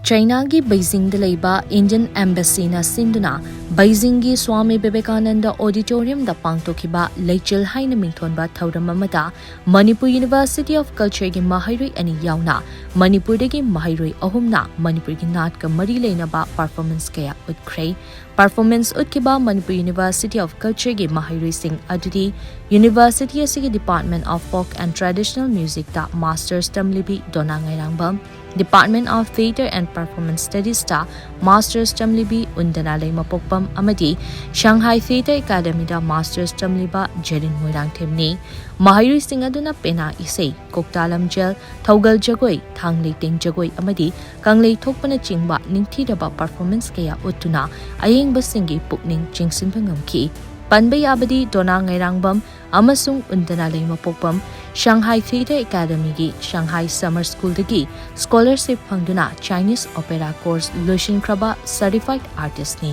China gi Beijing da LEIBA Indian Embassy na SHINDUNA Beijing gi SWAMI VIVEKANANDA AUDITORIUM da PANGTHOK-KHIBA LEICHAL HAINA MINGTHONBA THOURAM amada Manipur University of Culture gi Maheiroi ani YAONA Manipur Dagi Maheiroi Ahum na Manipur gi Naat ka mari Leinaba performance kaya Utkhre performance Utkhre Manipur University of Culture gi Maheiroi sing adudi University asigi Department of Folk and Traditional Music da Masters tamlibi dona ngairangbam Department of Theatre and Performance Studies ta Masters tamlibi undana leimapokpam amadi Shanghai Theatre Academy da Masters tamliba Jerin Moirang themni Maheiroi sing aduna pena isei koktalam jel thaugal jagoi thangleiting jagoi amadi kanglei thokpana chingba ningthidaba performance kaya utuna ayengba singi pukning chingsinba ngamki Panbay abadi dona ngairangbam amasung undana leimapokpam Shanghai Theatre Academy gi Shanghai Summer School dagi scholarship phangduna Chinese opera course Lushin Kraba certified artist ni